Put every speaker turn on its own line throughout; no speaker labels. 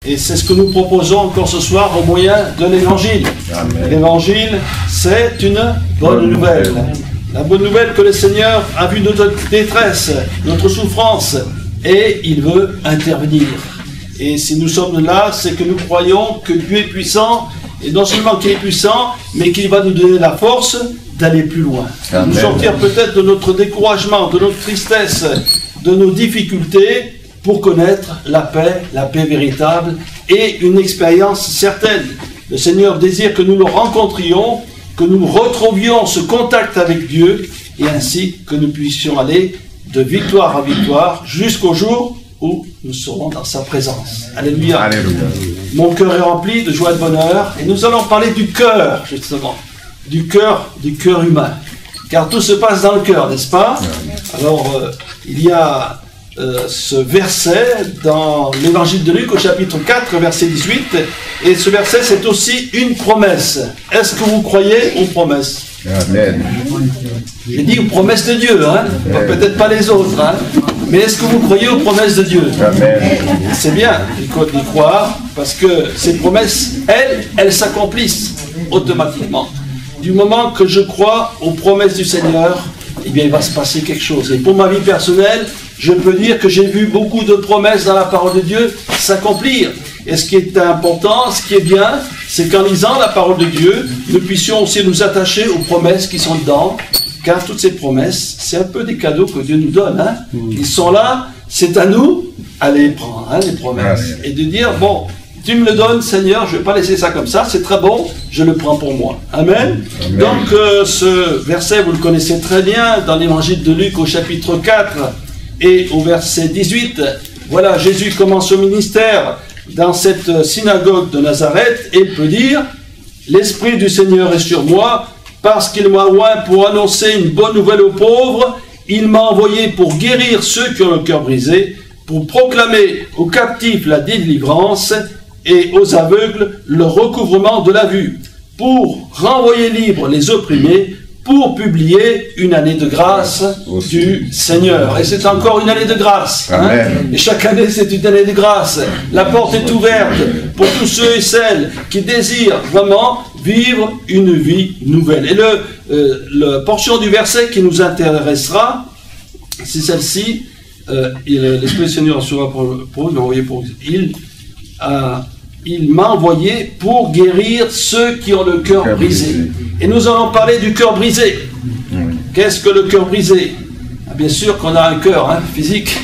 Et c'est ce que nous proposons encore ce soir au moyen de l'Évangile. L'Évangile, c'est une bonne nouvelle. La bonne nouvelle que le Seigneur a vu notre détresse, notre souffrance, et il veut intervenir. Et si nous sommes là, c'est que nous croyons que Dieu est puissant, et non seulement qu'il est puissant, mais qu'il va nous donner la force d'aller plus loin. Amen. Nous sortir peut-être de notre découragement, de notre tristesse, de nos difficultés, pour connaître la paix véritable et une expérience certaine. Le Seigneur désire que nous le rencontrions, que nous retrouvions ce contact avec Dieu, et ainsi que nous puissions aller de victoire à victoire jusqu'au jour où nous serons dans sa présence. Alléluia. Alléluia. Mon cœur est rempli de joie et de bonheur, et nous allons parler du cœur, justement, du cœur humain. Car tout se passe dans le cœur, n'est-ce pas? Alors, il y a ce verset dans l'évangile de Luc au chapitre 4, verset 18, et ce verset c'est aussi une promesse. Est-ce que vous croyez aux promesses? Amen. J'ai dit aux promesses de Dieu, hein? Peut-être pas les autres, hein? Mais est-ce que vous croyez aux promesses de Dieu? Amen. C'est bien d'y croire, parce que ces promesses, elles s'accomplissent automatiquement. Du moment que je crois aux promesses du Seigneur, eh bien il va se passer quelque chose. Et pour ma vie personnelle, je peux dire que j'ai vu beaucoup de promesses dans la parole de Dieu s'accomplir. Et ce qui est important, ce qui est bien, c'est qu'en lisant la parole de Dieu, nous puissions aussi nous attacher aux promesses qui sont dedans, car toutes ces promesses, c'est un peu des cadeaux que Dieu nous donne. Hein. Ils sont là, c'est à nous à les prendre, hein, les promesses. Et de dire, bon, tu me le donnes, Seigneur, je ne vais pas laisser ça comme ça, c'est très bon, je le prends pour moi. Amen. Amen. Donc, ce verset, vous le connaissez très bien, dans l'évangile de Luc au chapitre 4, et au verset 18, voilà, Jésus commence au ministère dans cette synagogue de Nazareth, et il peut dire, « L'Esprit du Seigneur est sur moi, parce qu'il m'a oint pour annoncer une bonne nouvelle aux pauvres, il m'a envoyé pour guérir ceux qui ont le cœur brisé, pour proclamer aux captifs la délivrance, et aux aveugles le recouvrement de la vue, pour renvoyer libres les opprimés, pour publier une année de grâce du Seigneur. » Et c'est encore une année de grâce. Hein? Et chaque année, c'est une année de grâce. La porte est ouverte pour tous ceux et celles qui désirent vraiment vivre une vie nouvelle. Et la portion du verset qui nous intéressera, c'est celle-ci. L'Esprit du Seigneur sera pour il m'a envoyé pour guérir ceux qui ont le cœur brisé. Et nous allons parler du cœur brisé. Qu'est-ce que le cœur brisé? Bien sûr qu'on a un cœur physique,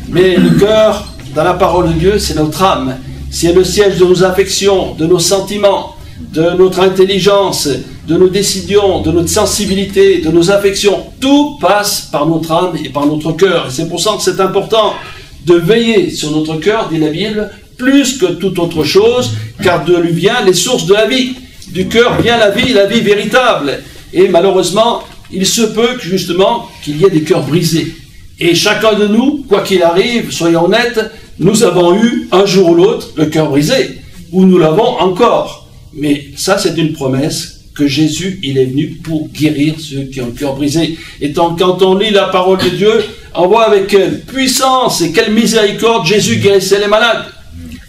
mais le cœur, dans la parole de Dieu, c'est notre âme. C'est le siège de nos affections, de nos sentiments, de notre intelligence, de nos décisions, de notre sensibilité, de nos affections. Tout passe par notre âme et par notre cœur. Et c'est pour ça que c'est important de veiller sur notre cœur, dit la Bible, plus que toute autre chose, car de lui vient les sources de la vie. Du cœur vient la vie véritable. Et malheureusement, il se peut que justement qu'il y ait des cœurs brisés. Et chacun de nous, quoi qu'il arrive, soyons honnêtes, nous avons eu un jour ou l'autre le cœur brisé, ou nous l'avons encore. Mais ça, c'est une promesse que Jésus, il est venu pour guérir ceux qui ont le cœur brisé. Et quand on lit la parole de Dieu, on voit avec quelle puissance et quelle miséricorde Jésus guérissait les malades.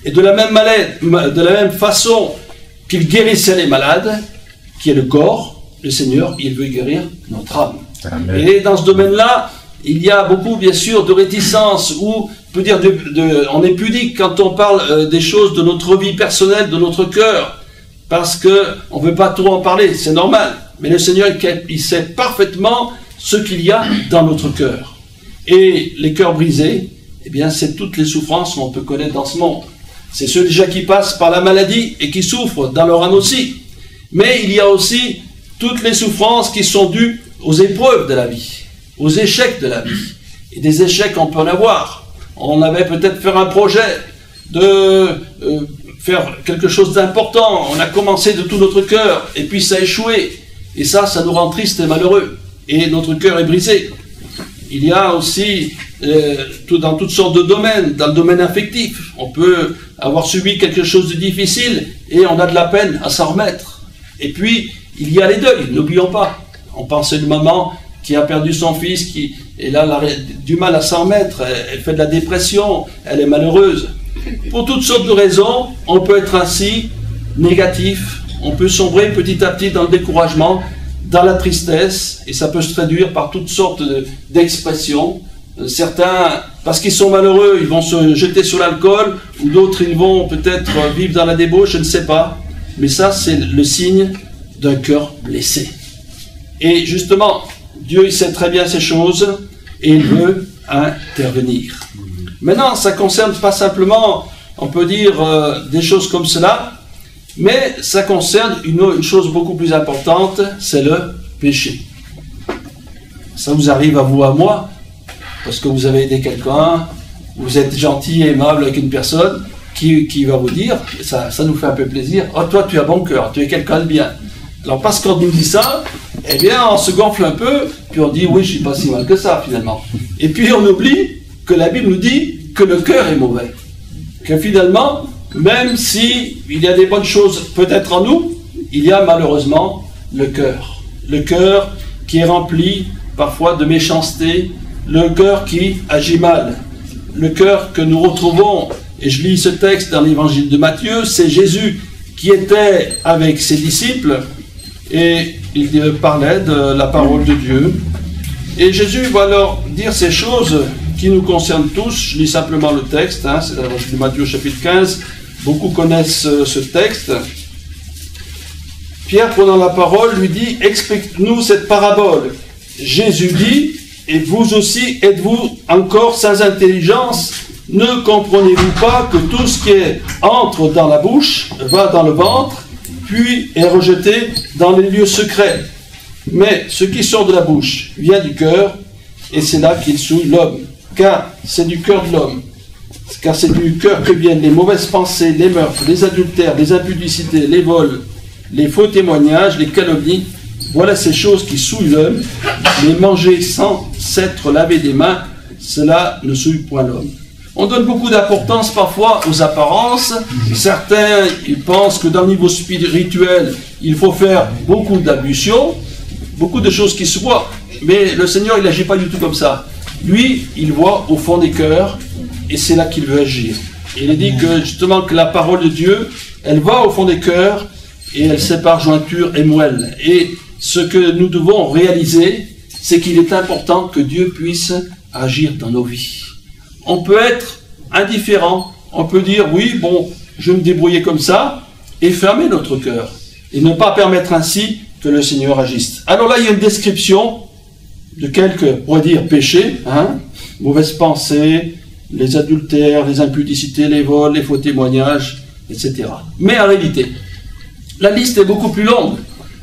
Et de la même façon qu'il guérissait les malades, qui est le corps, le Seigneur, il veut guérir notre âme. Amen. Et dans ce domaine-là, il y a beaucoup, bien sûr, de réticence, ou on peut dire on est pudique quand on parle des choses de notre vie personnelle, de notre cœur, parce qu'on ne veut pas trop en parler, c'est normal. Mais le Seigneur, il sait parfaitement ce qu'il y a dans notre cœur. Et les cœurs brisés, eh bien, c'est toutes les souffrances qu'on peut connaître dans ce monde. C'est ceux déjà qui passent par la maladie et qui souffrent dans leur âme aussi. Mais il y a aussi toutes les souffrances qui sont dues aux épreuves de la vie, aux échecs de la vie. Et des échecs, on peut en avoir. On avait peut-être fait un projet de faire quelque chose d'important. On a commencé de tout notre cœur et puis ça a échoué. Et ça nous rend tristes et malheureux. Et notre cœur est brisé. Il y a aussi, dans toutes sortes de domaines, dans le domaine affectif, on peut avoir subi quelque chose de difficile et on a de la peine à s'en remettre. Et puis, il y a les deuils, n'oublions pas. On pense à une maman qui a perdu son fils, qui est là, du mal à s'en remettre, elle fait de la dépression, elle est malheureuse. Pour toutes sortes de raisons, on peut être ainsi négatif, on peut sombrer petit à petit dans le découragement, dans la tristesse, et ça peut se traduire par toutes sortes d'expressions. Certains, parce qu'ils sont malheureux, ils vont se jeter sur l'alcool, ou d'autres, ils vont peut-être vivre dans la débauche, je ne sais pas. Mais ça, c'est le signe d'un cœur blessé. Et justement, Dieu, il sait très bien ces choses, et il veut intervenir. Maintenant, ça ne concerne pas simplement, on peut dire, des choses comme cela, mais ça concerne une chose beaucoup plus importante, c'est le péché. Ça vous arrive à vous, à moi, parce que vous avez aidé quelqu'un, vous êtes gentil et aimable avec une personne qui va vous dire, ça nous fait un peu plaisir, « Oh, toi, tu as bon cœur, tu es quelqu'un de bien. » Alors, parce qu'on nous dit ça, eh bien, on se gonfle un peu, puis on dit, « Oui, je ne suis pas si mal que ça, finalement. » Et puis, on oublie que la Bible nous dit que le cœur est mauvais. Que finalement, même si il y a des bonnes choses peut-être en nous, il y a malheureusement le cœur. Le cœur qui est rempli parfois de méchanceté, le cœur qui agit mal, le cœur que nous retrouvons, et je lis ce texte dans l'évangile de Matthieu, c'est Jésus qui était avec ses disciples, et il parlait de la parole de Dieu, et Jésus va leur dire ces choses qui nous concernent tous. Je lis simplement le texte, c'est l'évangile de Matthieu chapitre 15, beaucoup connaissent ce texte. Pierre, prenant la parole, lui dit, explique-nous cette parabole. Jésus dit, et vous aussi, êtes-vous encore sans intelligence? Ne comprenez-vous pas que tout ce qui entre dans la bouche va dans le ventre, puis est rejeté dans les lieux secrets? Mais ce qui sort de la bouche vient du cœur, et c'est là qu'il souille l'homme. Car c'est du cœur de l'homme. Car c'est du cœur que viennent les mauvaises pensées, les meurtres, les adultères, les impudicités, les vols, les faux témoignages, les calomnies. Voilà ces choses qui souillent l'homme. Les manger sans s'être lavé des mains, cela ne souille point l'homme. On donne beaucoup d'importance parfois aux apparences. Certains, ils pensent que dans le niveau spirituel, il faut faire beaucoup d'ablutions, beaucoup de choses qui se voient. Mais le Seigneur, il n'agit pas du tout comme ça. Lui, il voit au fond des cœurs, et c'est là qu'il veut agir. Et il est dit que justement que la parole de Dieu, elle va au fond des cœurs, et elle sépare jointure et moelle. Et ce que nous devons réaliser, c'est qu'il est important que Dieu puisse agir dans nos vies. On peut être indifférent, on peut dire, oui, bon, je vais me débrouiller comme ça, et fermer notre cœur, et ne pas permettre ainsi que le Seigneur agisse. Alors là, il y a une description de quelques, on pourrait dire, péchés, mauvaises pensées, les adultères, les impudicités, les vols, les faux témoignages, etc. Mais en réalité, la liste est beaucoup plus longue.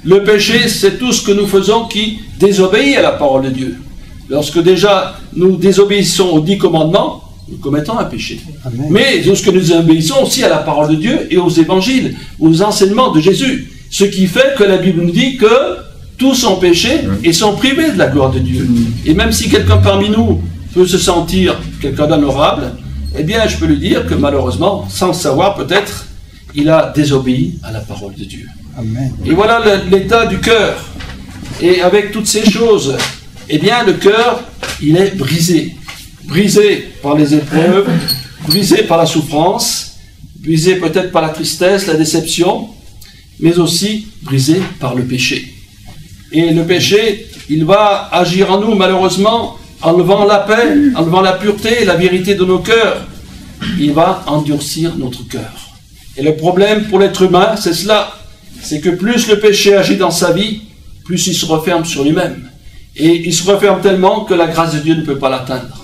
Le péché, c'est tout ce que nous faisons qui désobéit à la parole de Dieu. Lorsque déjà nous désobéissons aux 10 commandements, nous commettons un péché. Amen. Mais lorsque nous obéissons aussi à la parole de Dieu et aux évangiles, aux enseignements de Jésus, ce qui fait que la Bible nous dit que tous ont péché et sont privés de la gloire de Dieu. Et même si quelqu'un parmi nous peut se sentir quelqu'un d'honorable, eh bien je peux lui dire que malheureusement, sans le savoir peut-être, il a désobéi à la parole de Dieu. Amen. Et voilà l'état du cœur. Et avec toutes ces choses, eh bien le cœur, il est brisé. Brisé par les épreuves, brisé par la souffrance, brisé peut-être par la tristesse, la déception, mais aussi brisé par le péché. Et le péché, il va agir en nous malheureusement, enlevant la paix, enlevant la pureté, la vérité de nos cœurs. Il va endurcir notre cœur. Et le problème pour l'être humain, c'est cela. C'est que plus le péché agit dans sa vie, plus il se referme sur lui-même. Et il se referme tellement que la grâce de Dieu ne peut pas l'atteindre.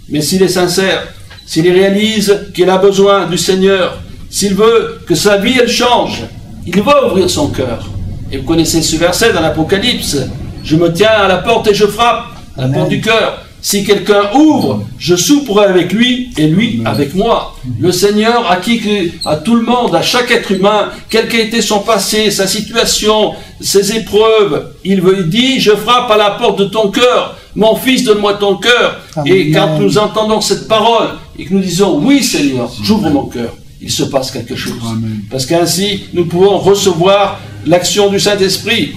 Mais s'il est sincère, s'il réalise qu'il a besoin du Seigneur, s'il veut que sa vie, elle change, il va ouvrir son cœur. Et vous connaissez ce verset dans l'Apocalypse. Je me tiens à la porte et je frappe, à la porte du cœur. Si quelqu'un ouvre, je souperai avec lui et lui avec moi. Le Seigneur à tout le monde, à chaque être humain, quel qu'ait été son passé, sa situation, ses épreuves, il dit, je frappe à la porte de ton cœur. Mon fils, donne-moi ton cœur. Amen. Et quand nous entendons cette parole et que nous disons, oui Seigneur, j'ouvre mon cœur, il se passe quelque chose. Amen. Parce qu'ainsi, nous pouvons recevoir l'action du Saint-Esprit.